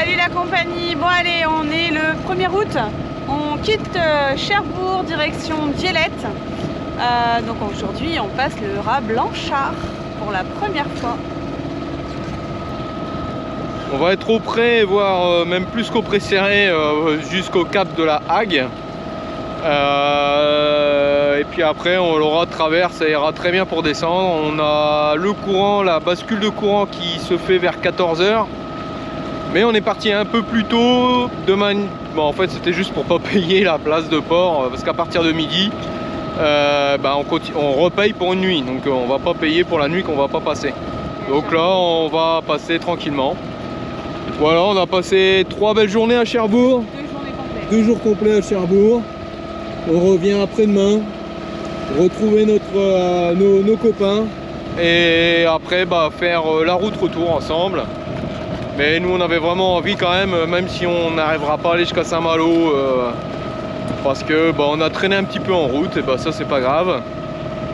Salut la compagnie. Bon allez, on est le 1er août. On quitte Cherbourg, direction Dielette. Donc aujourd'hui, on passe le raz Blanchard pour la première fois. On va être au près, voire même plus qu'au pré serré, jusqu'au cap de la Hague. Et puis après, on l'aura de travers, ça ira très bien pour descendre. On a le courant, la bascule de courant qui se fait vers 14 h. Mais on est parti un peu plus tôt. Demain, bon, en fait, c'était juste pour pas payer la place de port, parce qu'à partir de midi, on repaye pour une nuit. Donc on va pas payer pour la nuit qu'on va pas passer. Donc là, on va passer tranquillement. Voilà, on a passé 3 belles journées à Cherbourg. 2 journées complètes. 2 jours complets à Cherbourg. On revient après-demain, retrouver nos copains et après faire la route retour ensemble. Mais nous on avait vraiment envie quand même si on n'arrivera pas à aller jusqu'à Saint-Malo, parce que on a traîné un petit peu en route, et ça c'est pas grave.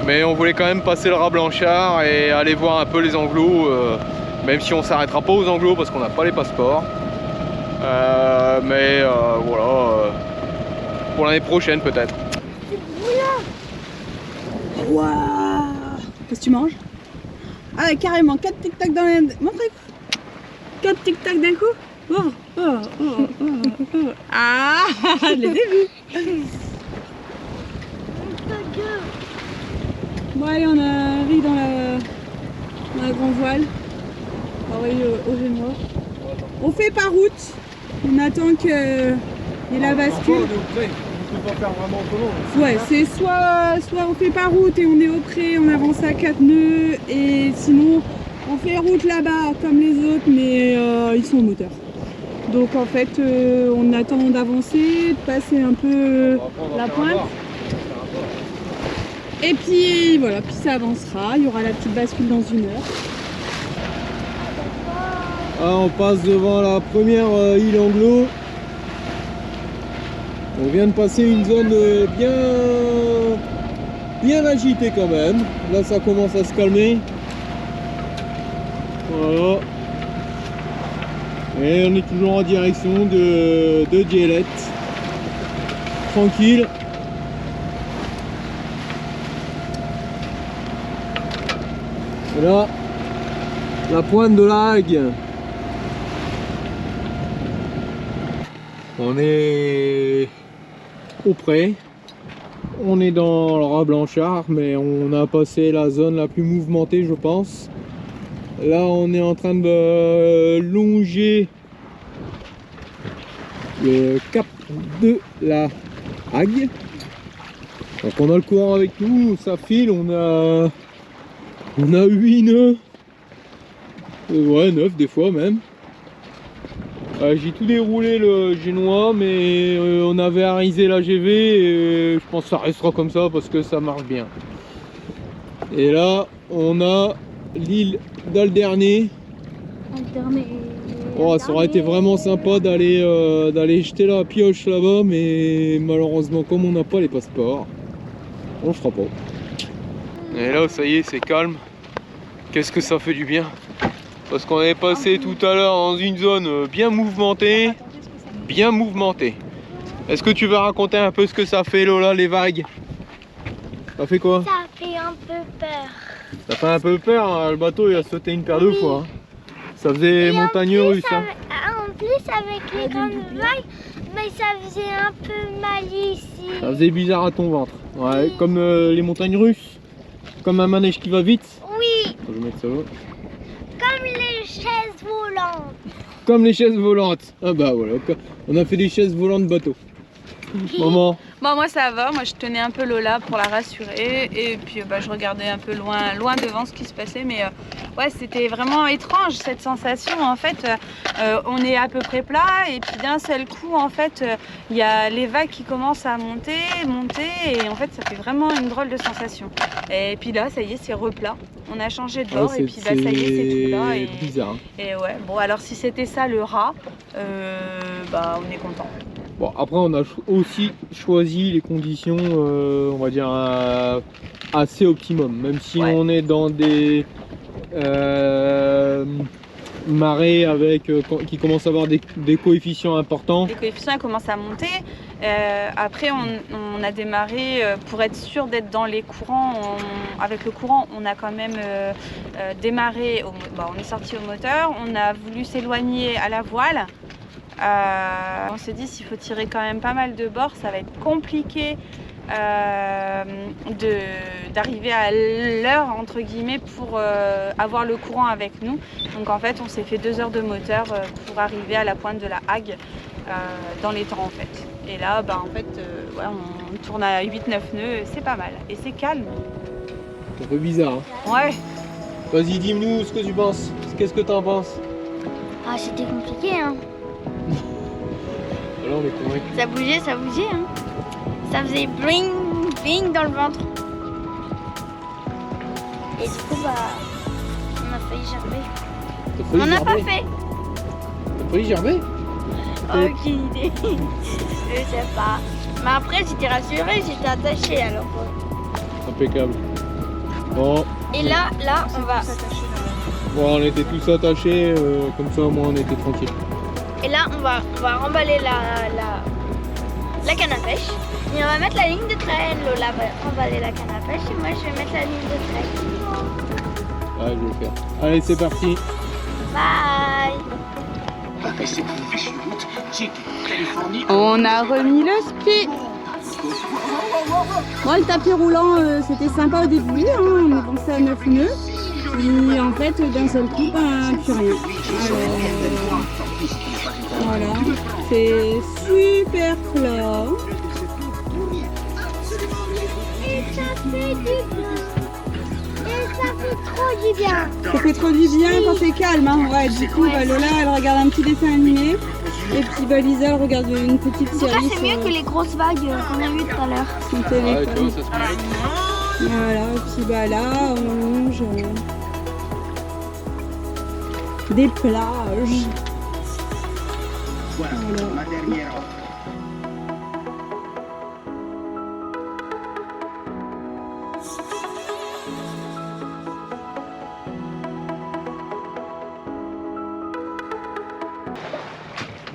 Mais on voulait quand même passer le raz Blanchard et aller voir un peu les Anglos, même si on s'arrêtera pas aux Anglos parce qu'on n'a pas les passeports. Voilà, pour l'année prochaine peut-être. Waouh! Qu'est-ce que tu manges? Ah carrément, 4 tic-tac dans la... Montrez. 4 tic-tac d'un coup. Oh. Ah, je les ai vus. Bon allez, on arrive dans la grand voile. Pareil au Génois. On fait par route. On attend que y ait la bascule. On peut pas faire vraiment autrement. Ouais, c'est soit on fait par route et on est au pré, on avance à 4 nœuds, et sinon on fait route là-bas comme les autres, mais ils sont au moteur. Donc en fait on attend d'avancer, de passer un peu la pointe. Et puis voilà, puis ça avancera, il y aura la petite bascule dans 1 heure. Ah, on passe devant la première île Anglo. On vient de passer une zone bien agitée quand même. Là ça commence à se calmer. Voilà. Et on est toujours en direction de Dielette. Tranquille. Et là, la pointe de la Hague. On est au près. On est dans le raz Blanchard, mais on a passé la zone la plus mouvementée, je pense. Là, on est en train de longer le cap de la Hague. Donc on a le courant avec nous, ça file, on a 8 nœuds. Ouais, 9 des fois même. J'ai tout déroulé le Génois, mais on avait arisé la GV et je pense que ça restera comme ça parce que ça marche bien. Et là, on a l'île d'Alderney. Oh, ça aurait été vraiment sympa d'aller jeter la pioche là-bas, mais malheureusement, comme on n'a pas les passeports, on le fera pas. Et là, ça y est, c'est calme. Qu'est-ce que ça fait du bien! Parce qu'on est passé tout à l'heure dans une zone bien mouvementée. Est-ce que tu veux raconter un peu ce que ça fait, Lola, les vagues? Ça fait quoi? Ça fait un peu peur. Ça fait un peu peur, hein. Le bateau il a sauté une paire de fois. Hein. Ça faisait montagne russe. Hein. En plus avec les grandes vagues, mais ça faisait un peu mal ici. Ça faisait bizarre à ton ventre. Ouais, comme les montagnes russes. Comme un manège qui va vite. Oui. Je vais mettre ça là. Comme les chaises volantes. Comme les chaises volantes. Ah bah voilà, on a fait des chaises volantes bateau. Maman. Bon, moi ça va, moi je tenais un peu Lola pour la rassurer, et puis je regardais un peu loin devant ce qui se passait, mais ouais, c'était vraiment étrange cette sensation. En fait on est à peu près plat, et puis d'un seul coup en fait il y a les vagues qui commencent à monter, et en fait ça fait vraiment une drôle de sensation. Et puis là ça y est, c'est replat, on a changé de bord, et puis ça y est, c'est tout là, et bizarre. Et ouais, bon alors si c'était ça le raz, on est content. Bon, après on a aussi choisi les conditions, on va dire assez optimum, même si on est dans des marée avec qui commence à avoir des coefficients importants. Les coefficients commencent à monter. Après, on a démarré pour être sûr d'être dans les courants. Avec le courant, on a quand même démarré. On est sorti au moteur. On a voulu s'éloigner à la voile. On s'est dit s'il faut tirer quand même pas mal de bords, ça va être compliqué d'arriver à l'heure entre guillemets pour avoir le courant avec nous. Donc en fait on s'est fait 2 heures de moteur pour arriver à la pointe de la Hague dans les temps en fait. Et là en fait ouais, on tourne à 8-9 nœuds, c'est pas mal et c'est calme. C'est un peu bizarre. Hein. Ouais. Vas-y, dis-nous ce que tu penses. Qu'est-ce que t'en penses? Ah, c'était compliqué, hein. Alors on est convaincus. Ça bougeait, hein. Ça faisait bling, bling dans le ventre. Et du coup, on a failli gerber. On n'a pas fait. T'as failli gerber? Aucune idée. Je sais pas. Mais après, j'étais rassurée, j'étais attachée alors. Impeccable. Bon. Et là, on va. Bon, on était tous attachés, comme ça au moins on était tranquille. Et là, on va remballer la canne à pêche. Et on va mettre la ligne de traîne. Lola va remballer la canne à pêche et moi je vais mettre la ligne de traîne. Ouais, je vais le faire. Allez, c'est parti. Bye. On a remis le spi. Bon, le tapis roulant, c'était sympa au début, hein, on est lancé à 9 nœuds. Et en fait, d'un seul coup, plus rien. Alors, voilà, c'est super plat. Et ça fait du bien. Et ça fait trop du bien. Ça fait trop du bien quand c'est calme. Hein. Ouais, du coup, Lola, elle regarde un petit dessin animé. Et puis Lisa, elle regarde une petite série. En tout cas, c'est mieux que les grosses vagues qu'on a vues tout à l'heure. Son téléphone. Voilà, et puis là, on mange des plages. Voilà. Ma dernière offre.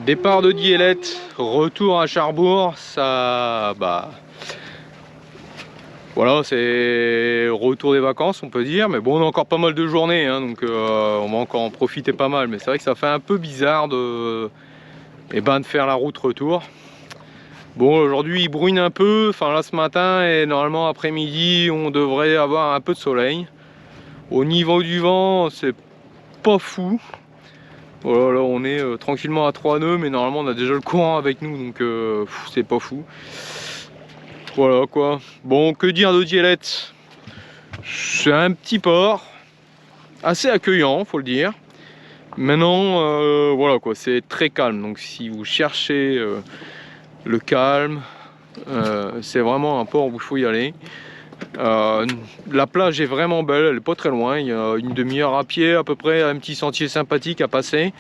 Départ de Dielette, retour à Cherbourg, ça voilà, c'est retour des vacances on peut dire, mais bon on a encore pas mal de journées hein, donc on va encore en profiter pas mal, mais c'est vrai que ça fait un peu bizarre de faire la route retour. Bon aujourd'hui il brune un peu, enfin là ce matin et normalement après-midi on devrait avoir un peu de soleil. Au niveau du vent c'est pas fou. Voilà, là on est tranquillement à 3 nœuds mais normalement on a déjà le courant avec nous donc c'est pas fou. Voilà quoi. Bon, que dire de Dielette? C'est un petit port assez accueillant faut le dire. Maintenant voilà quoi, c'est très calme donc si vous cherchez le calme c'est vraiment un port où il faut y aller. La plage est vraiment belle, elle est pas très loin, il y a une demi-heure à pied à peu près, un petit sentier sympathique à passer.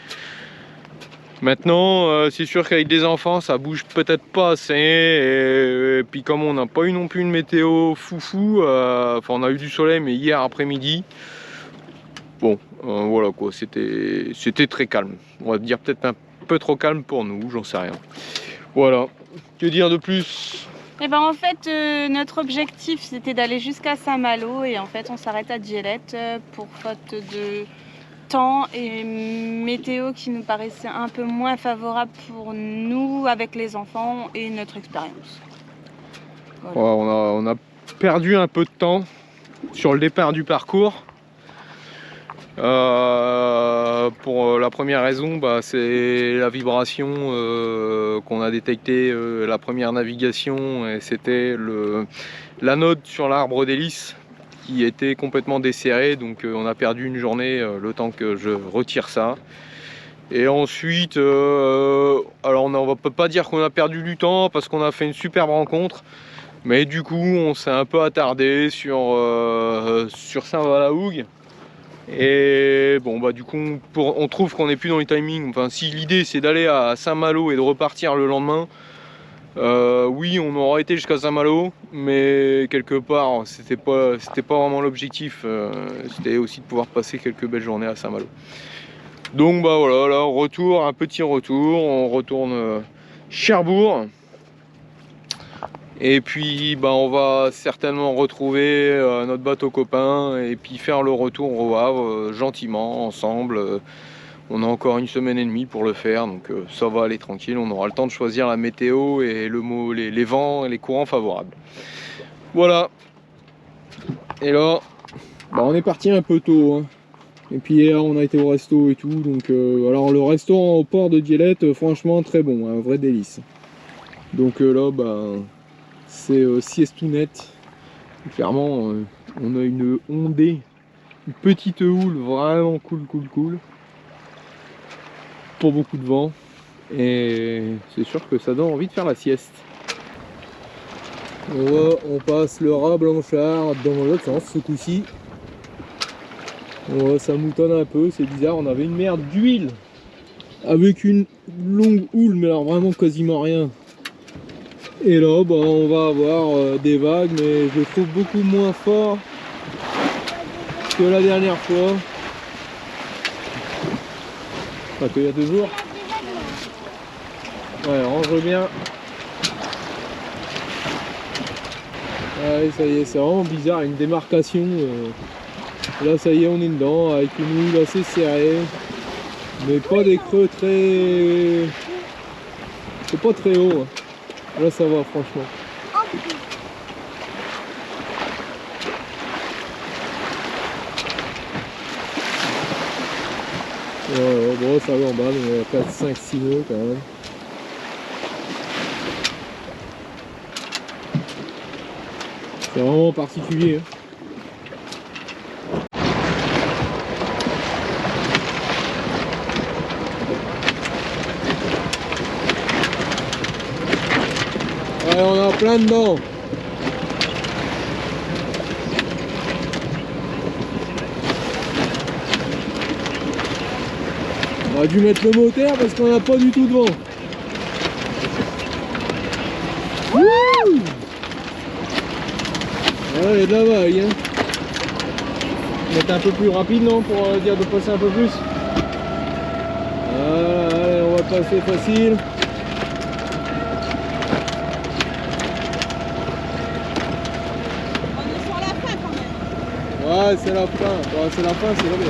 Maintenant c'est sûr qu'avec des enfants ça bouge peut-être pas assez et puis comme on n'a pas eu non plus une météo foufou, enfin on a eu du soleil mais hier après-midi, bon voilà quoi, c'était très calme, on va dire peut-être un peu trop calme pour nous, j'en sais rien. Voilà, que dire de plus? Et en fait notre objectif c'était d'aller jusqu'à Saint-Malo et en fait on s'arrête à Dielette pour faute de temps et météo qui nous paraissait un peu moins favorable pour nous avec les enfants et notre expérience. Voilà. Ouais, on a perdu un peu de temps sur le départ du parcours. Pour la première raison, c'est la vibration qu'on a détectée la première navigation et c'était la note sur l'arbre d'hélice qui était complètement desserré, donc on a perdu une journée le temps que je retire ça. Et ensuite alors on peut pas dire qu'on a perdu du temps parce qu'on a fait une superbe rencontre, mais du coup on s'est un peu attardé sur Saint-Valahougue. Et bon du coup on trouve qu'on n'est plus dans les timings. Enfin si l'idée c'est d'aller à Saint-Malo et de repartir le lendemain, oui on aurait été jusqu'à Saint-Malo, mais quelque part c'était pas vraiment l'objectif, c'était aussi de pouvoir passer quelques belles journées à Saint-Malo. Donc bah voilà, là retour, un petit retour, on retourne Cherbourg. Et puis bah on va certainement retrouver notre bateau copain et puis faire le retour au Havre gentiment ensemble. On a encore 1 semaine et demie pour le faire, donc ça va aller tranquille. On aura le temps de choisir la météo et les vents et les courants favorables. Voilà. Et là, bah on est parti un peu tôt, hein. Et puis hier on a été au resto et tout, donc alors le restaurant au port de Dielette, franchement très bon, un vrai délice. Donc là bah c'est siestounet. Clairement on a une ondée, une petite houle vraiment cool. Pas beaucoup de vent et c'est sûr que ça donne envie de faire la sieste. On passe le rat Blanchard dans l'autre sens ce coup-ci. Ça moutonne un peu, c'est bizarre, on avait une mer d'huile avec une longue houle, mais alors vraiment quasiment rien. Et là bah, on va avoir des vagues, mais je trouve beaucoup moins fort que la dernière fois. Enfin qu'il y a 2 jours. Ouais, range bien. Ouais, ça y est, c'est vraiment bizarre, une démarcation. Là ça y est, on est dedans avec une houle assez serrée, mais pas des creux très... c'est pas très haut, hein. Là ça va franchement. Bon ça va en bas, mais il y a 4, 5, 6 nœuds quand même. C'est vraiment particulier, hein. Ouais, on a plein dedans. On aurait dû mettre le moteur parce qu'on n'a pas du tout de vent. Wouh! Ouais, il y a de la vague, hein. Mettre un peu plus rapide, non, pour dire de passer un peu plus. Voilà, allez, on va passer facile. Ouais, c'est la fin. Ouais, c'est la fin, c'est la bien.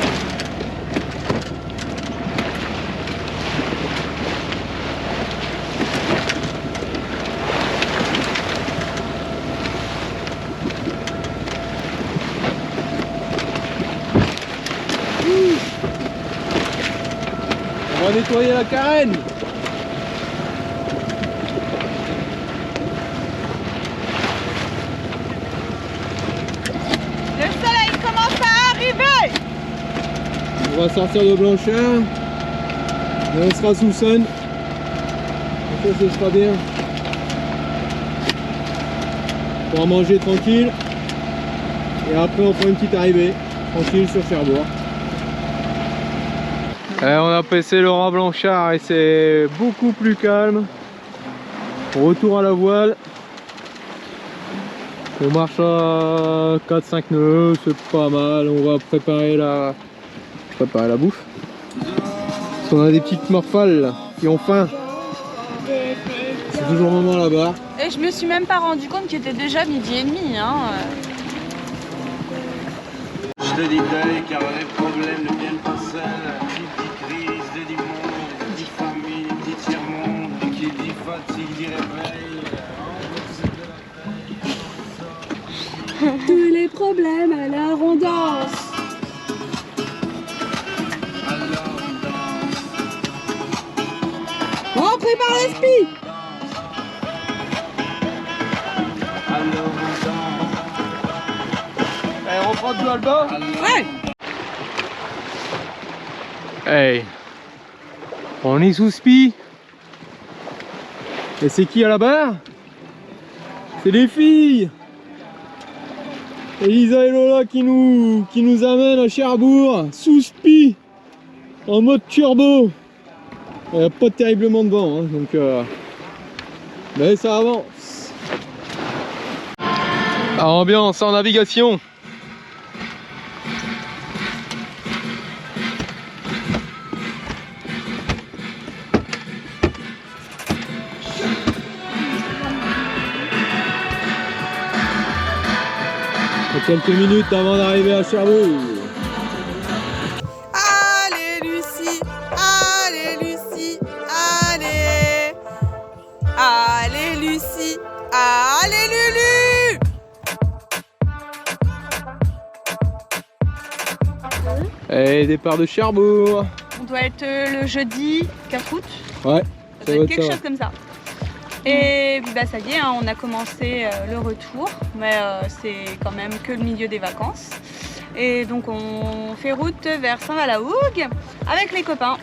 On va nettoyer la carène. On va sortir de Blanchard, et on sera sous sun, donc ça ce sera bien. On pourra manger tranquille, et après on fera une petite arrivée, tranquille sur Cherbourg. On a passé le rat Blanchard et c'est beaucoup plus calme. Retour à la voile. On marche à 4-5 nœuds, c'est pas mal. On va préparer la bouffe. Parce qu'on a des petites morphales là, qui ont faim. C'est toujours le moment là-bas. Et je me suis même pas rendu compte qu'il était déjà 12h30, hein. Je te dis deuil car les problèmes ne viennent pas seuls. Qui dit crise, dit monde, dit famille, dit tiers-monde, qui dit fatigue, dit réveil. Tous les problèmes à la rondance. On prépare l'esprit. On reprend du Alba. Ouais. Hey, on est sous spi. Et c'est qui à la barre? C'est les filles. Elisa et Lola qui nous amènent à Cherbourg sous spi en mode turbo. Il n'y a pas terriblement de vent, hein, donc mais ça avance. Ambiance en navigation. Quelques minutes avant d'arriver à Cherbourg. Allez Lucie, allez Lucie, allez. Allez Lucie, allez Lulu. Et départ de Cherbourg. On doit être le jeudi 4 août. Ouais, Ça doit être quelque chose comme ça. Et puis bah ça y est, hein, on a commencé le retour, mais c'est quand même que le milieu des vacances. Et donc on fait route vers Saint-Valahougue avec les copains.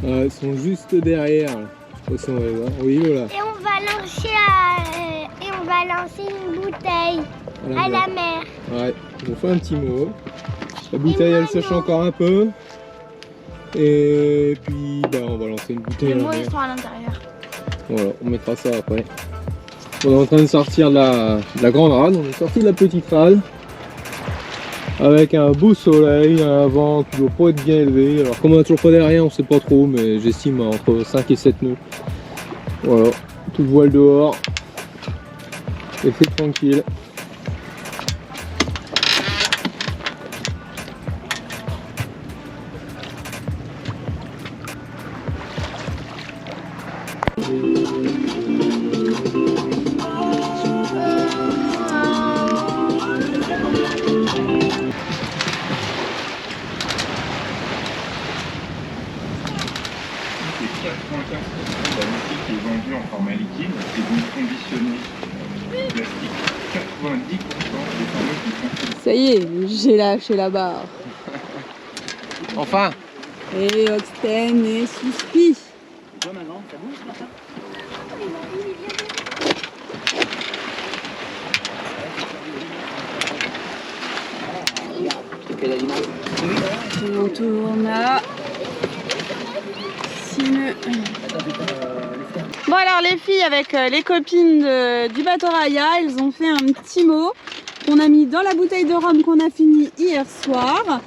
Ils sont juste derrière. Attention, on va voir. Oui, voilà. Et on va lancer une bouteille à la mer. Ouais, on fait un petit mot. La bouteille, elle sèche encore un peu. Et puis, bah, on va lancer une bouteille Les à la mots mer. ils sont à l'intérieur. Voilà, on mettra ça après. On est en train de sortir de la grande rade, on est sorti de la petite rade. Avec un beau soleil, un vent qui doit pas être bien élevé. Alors comme on a toujours pas derrière, on sait pas trop, mais j'estime entre 5 et 7 nœuds. Voilà, tout voile dehors. Et c'est tranquille. La musique est vendue en format liquide et donc conditionnée plastique. 90% des formules qui sont Ça y est, j'ai lâché la barre. Enfin. Et Oxten et Souspi. On tourne à 6 nœuds. Bon alors les filles avec les copines du bateau Raya, elles ont fait un petit mot qu'on a mis dans la bouteille de rhum qu'on a fini hier soir.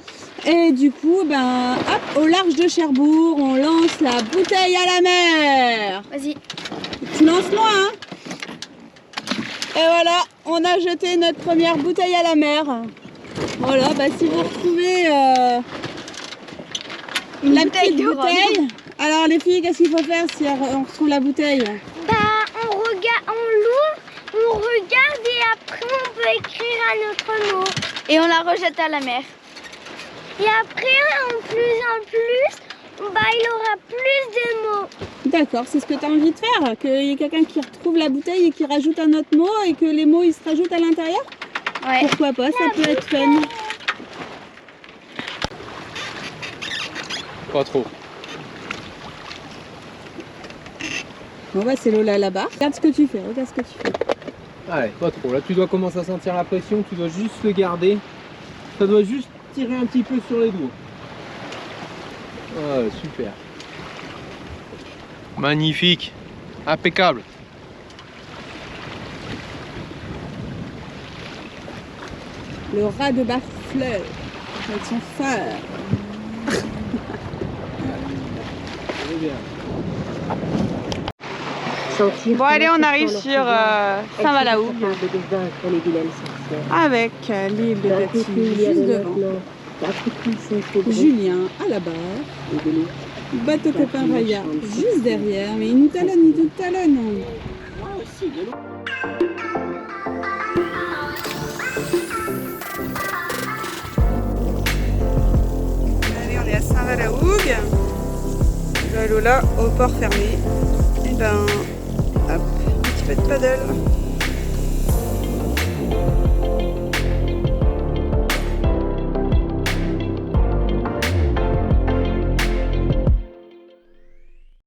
Et du coup, ben hop, au large de Cherbourg, on lance la bouteille à la mer. Vas-y. Tu lances moi, hein? Et voilà, on a jeté notre première bouteille à la mer. Voilà, bah si vous retrouvez la petite bouteille, alors les filles, qu'est-ce qu'il faut faire si on retrouve la bouteille? Bah on l'ouvre, on regarde et après on peut écrire un autre mot. Et on la rejette à la mer. Et après, en plus, bah, il aura plus de mots. D'accord, c'est ce que tu as envie de faire? Qu'il y ait quelqu'un qui retrouve la bouteille et qui rajoute un autre mot et que les mots ils se rajoutent à l'intérieur? Ouais. Pourquoi pas, ça peut être fun. Pas trop. Bon bah c'est Lola là-bas. Regarde ce que tu fais, regarde ce que tu fais. Allez, pas trop. Là, tu dois commencer à sentir la pression. Tu dois juste le garder. Ça doit juste tirer un petit peu sur les doigts. Ah, super. Magnifique. Impeccable. Le rat de Barfleur avec son phare. Très bien. Bon allez, on arrive sur Saint-Valahougue avec l'île de Tati juste devant. Julien à la barre. Bateau copain Raya juste derrière, mais il nous talonne, Allez, on est à Saint-Valahougue. Lola au port fermé. Et ben, hop, un petit peu de paddle.